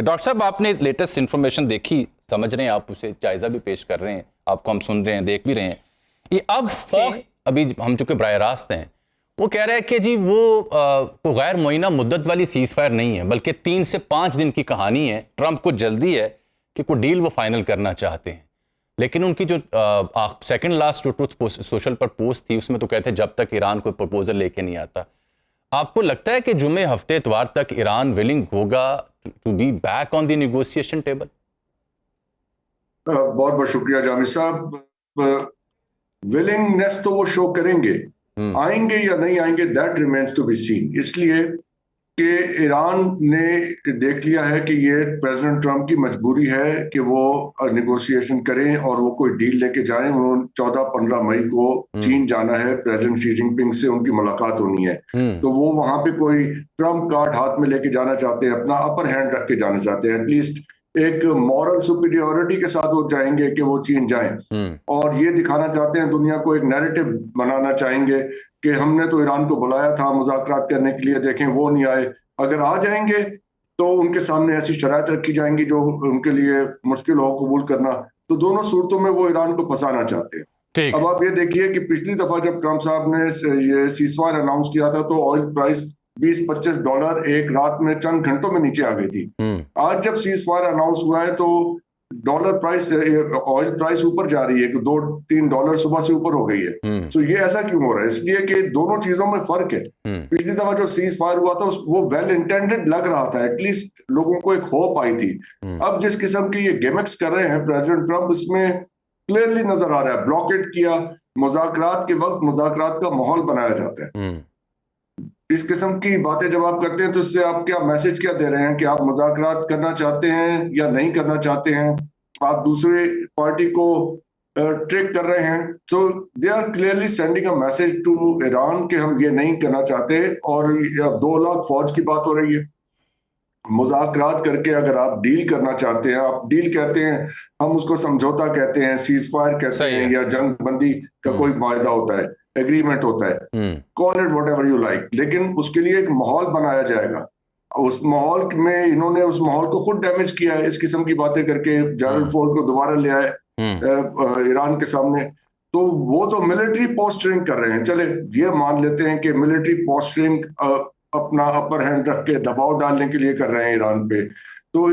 Doctor साहब, आपने latest information देखी, समझ रहे हैं आप, उसे जायजा भी पेश कर रहे हैं, आपको हम सुन रहे हैं, देख भी रहे हैं। ये अब अभी हम चूंकि बराह रास्त हैं, वो कह रहा है कि जी वो गैर मुअय्यना मुद्दत वाली सीज फायर नहीं है, बल्कि 3 से 5 दिन की कहानी है। ट्रंप को जल्दी है कि कोई डील वो फाइनल करना चाहते हैं, लेकिन उनकी जो सेकंड लास्ट जो ट्रुथ सोशल पर पोस्ट थी, उसमें तो कहते हैं जब तक ईरान कोई प्रपोजल लेके नहीं आता। आपको लगता है कि जुमे हफ्ते इतवार तक ईरान विलिंग होगा to be back on the negotiation table? बहुत बहुत शुक्रिया जामिद साहब। विलिंगनेस तो वो शो करेंगे, आएंगे या नहीं आएंगे that remains to be seen. इसलिए कि ईरान ने देख लिया है कि ये प्रेसिडेंट ट्रंप की मजबूरी है कि वो नेगोशिएशन करें और वो कोई डील लेके जाएं। उन्होंने 14-15 मई को चीन जाना है, प्रेसिडेंट शी जिनपिंग से उनकी मुलाकात होनी है। तो वो वहां पे कोई ट्रंप कार्ड हाथ में लेके जाना चाहते हैं, अपना अपर हैंड रख के जाना चाहते हैं। एटलीस्ट एक मॉरल सुपीरियोरिटी के साथ वो चाहेंगे कि वो चीन जाएं और ये दिखाना चाहते हैं दुनिया को, एक नैरेटिव बनाना चाहेंगे कि हमने तो ईरान को बुलाया था मुज़ाकरात करने के लिए, देखें वो नहीं आए। अगर आ जाएंगे तो उनके सामने ऐसी शराइत रखी जाएंगी जो उनके लिए मुश्किल हो कबूल करना। तो दोनों सूरतों में वो ईरान को फंसाना चाहते हैं। अब आप ये देखिए कि पिछली दफा जब ट्रंप साहब ने ये सीज़फायर अनाउंस किया था तो ऑयल प्राइस $20-25 एक रात में चंद घंटों में नीचे आ गई थी। आज जब सीज़फायर अनाउंस हुआ है तो डॉलर प्राइस, ऑयल प्राइस ऊपर जा रही है कि $2-3 सुबह से ऊपर हो गई है। तो ये ऐसा क्यों हो रहा है? इसलिए कि दोनों चीजों में फर्क है। पिछली दफा जो सीज फायर हुआ था वो वेल इंटेंडेड लग रहा था, एटलीस्ट लोगों को एक होप आई थी। अब जिस किस्म की ये गिमिक्स कर रहे हैं प्रेसिडेंट ट्रंप, इसमें क्लियरली नजर आ रहा है ब्लॉकेट किया, मुज़ाकरात के वक्त मुज़ाकरात का माहौल बनाया जाता है। इस किस्म की बातें जब आप करते हैं तो इससे आप क्या मैसेज क्या दे रहे हैं कि आप मुज़ाकरात करना चाहते हैं या नहीं करना चाहते हैं? आप दूसरे पार्टी को ट्रिक कर रहे हैं। तो they are clearly sending a message to Iran कि हम ये नहीं करना चाहते। और 2 लाख फौज की बात हो रही है। मुज़ाकरात करके अगर आप डील करना चाहते हैं, आप डील कहते हैं, हम उसको समझौता कहते हैं, सीज फायर कहते हैं, या जंग बंदी का कोई वायदा होता है, एग्रीमेंट होता है, call it whatever you like. लेकिन उसके लिए एक माहौल बनाया जाएगा। उस माहौल में इन्होंने उस माहौल को खुद डैमेज किया है इस किस्म की बातें करके। जेरल्ड फोर्ड को दोबारा ले आए ईरान के सामने। तो वो तो मिलिट्री पोस्टरिंग कर रहे हैं। चले ये मान लेते हैं कि मिलिट्री पोस्टरिंग अपना अपर हैंड रख के दबाव डालने के लिए कर रहे हैं ईरान पे। तो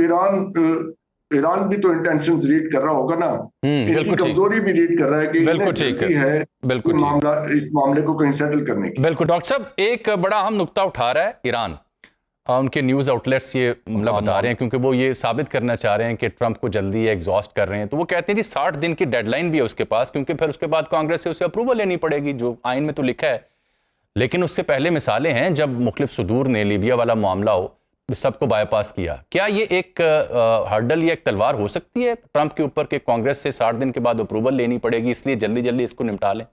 ईरान भी तो इंटेंशंस रीड कर रहा होगा ना, इनकी कमजोरी भी रीड कर रहा है कि बिल्कुल ठीक है, बिल्कुल मामला, इस मामले को कहीं सेटल करने की। बिल्कुल डॉक्टर साहब, एक बड़ा अहम नुक्ता उठा रहा है ईरान। उनके न्यूज़ आउटलेट्स ये बता रहे हैं, क्योंकि वो ये साबित करना चाह रहे हैं कि ट्रंप को जल्दी एग्जॉस्ट कर रहे हैं। तो वो कहते हैं जी 60 दिन की डेडलाइन भी है उसके पास, क्योंकि फिर उसके बाद कांग्रेस से उसे अप्रूवल लेनी पड़ेगी, जो आइन में तो लिखा है। लेकिन उससे पहले मिसालें हैं जब मुख्तलिफ सुदूर ने लीबिया वाला मामला हो, सबको बाईपास किया। क्या ये एक हर्डल या एक तलवार हो सकती है ट्रंप के ऊपर कि कांग्रेस से 60 दिन के बाद अप्रूवल लेनी पड़ेगी, इसलिए जल्दी जल्दी इसको निपटा लें?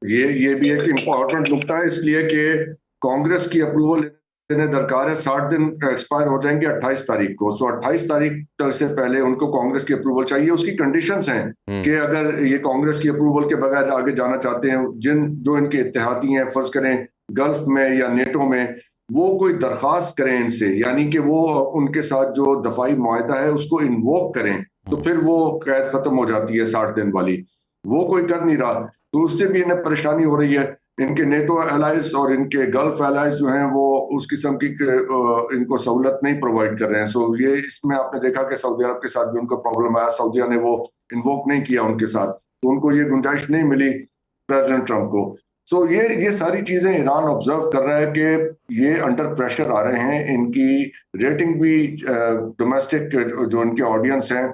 ये भी एक इम्पोर्टेंट नुकता है, इसलिए कि कांग्रेस की अप्रूवल लेने दरकार है। 60 दिन एक्सपायर हो जाएंगे 28 तारीख को। तो 28 तारीख से पहले उनको कांग्रेस की अप्रूवल चाहिए। उसकी कंडीशंस हैं कि अगर ये कांग्रेस की अप्रूवल के बगैर आगे जाना चाहते हैं, जो इनके इत्तेहादी हैं, फर्ज करें गल्फ में या नेटो में, वो कोई दरख्वास्त करें इनसे, यानी कि वो उनके साथ जो दफाई मुआहदा है उसको इन्वोक करें, तो फिर वो कैद खत्म हो जाती है 60 दिन वाली। वो कोई कर नहीं रहा, तो उससे भी इन्हें परेशानी हो रही है। इनके नेटो एलाइज और इनके गल्फ एलाइज जो हैं वो उस किस्म की इनको सहूलत नहीं प्रोवाइड कर रहे हैं। सो ये इसमें आपने देखा कि सऊदी अरब के साथ भी उनको प्रॉब्लम आया, सऊदीया ने वो इन्वोक नहीं किया उनके साथ, तो उनको ये गुंजाइश नहीं मिली प्रेसिडेंट ट्रंप को। सो ये सारी चीजें ईरान ऑब्जर्व कर रहा है कि ये अंडर प्रेशर आ रहे हैं। इनकी रेटिंग भी डोमेस्टिक जो इनके ऑडियंस हैं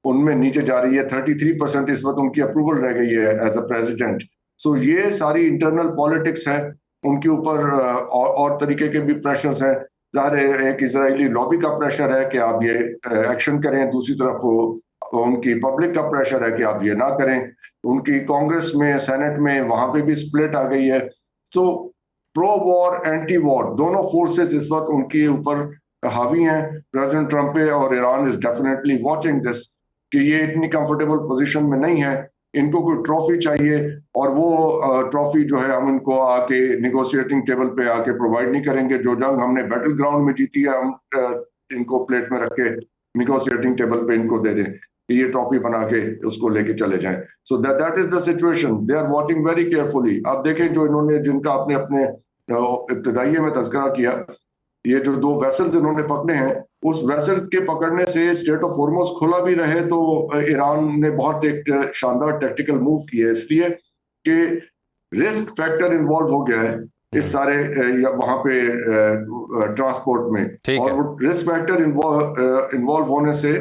उनमें नीचे जा रही है। 33% इस वक्त उनकी अप्रूवल रह गई है एज अ प्रेसिडेंट। सो ये सारी इंटरनल पॉलिटिक्स है, उनके ऊपर और तरीके के भी प्रेशर्स हैं। ज़ाहिर है एक इजरायली लॉबी का प्रेशर है कि आप ये एक्शन करें, दूसरी तरफ उनकी पब्लिक का प्रेशर है कि आप ये ना करें। उनकी कांग्रेस में, सेनेट में, वहां पे भी स्प्लिट आ गई है। सो प्रो वॉर एंटी वॉर दोनों फोर्सेस इस वक्त उनके ऊपर हावी हैं प्रेसिडेंट ट्रंप पे। और Iran is definitely watching this कि ये इतनी कंफर्टेबल पोजीशन में नहीं है, इनको कोई ट्रॉफी चाहिए। और वो ट्रॉफी जो है हम इनको आके निगोशिएटिंग टेबल पे आके प्रोवाइड नहीं करेंगे। जो जंग हमने बैटल ग्राउंड में जीती है हम इनको प्लेट में रख के निगोशिएटिंग टेबल पे इनको दे दें, ये ट्रॉफी बना के उसको लेके चले जाएं। So that is the situation, they are watching very carefully. आप देखें जो इन्होंने, जिनका आपने अपने इब्तिदाइये में तज़किरा किया, ये जो 2 वेसल्स इन्होंने पकड़े हैं, उस वेसल के पकड़ने से स्ट्रेट ऑफ हॉर्मुज़ खुला भी रहे तो ईरान ने बहुत एक शानदार टैक्टिकल मूव किया है, इसलिए कि रिस्क फैक्टर इन्वॉल्व हो गया है इस सारे वहां पे ट्रांसपोर्ट में, और वो रिस्क फैक्टर इन्वॉल्व होने से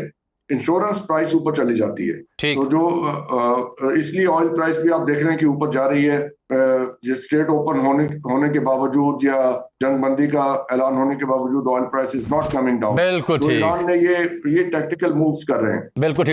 इंश्योरेंस प्राइस ऊपर चली जाती है। तो जो इसलिए ऑयल प्राइस भी आप देख रहे हैं कि ऊपर जा रही है, स्ट्रेट ओपन होने के बावजूद या जंगबंदी का ऐलान होने के बावजूद oil price is not coming down. बिल्कुल तो ईरान ने ये टैक्टिकल मूव्स कर रहे हैं। बिल्कुल ठीक।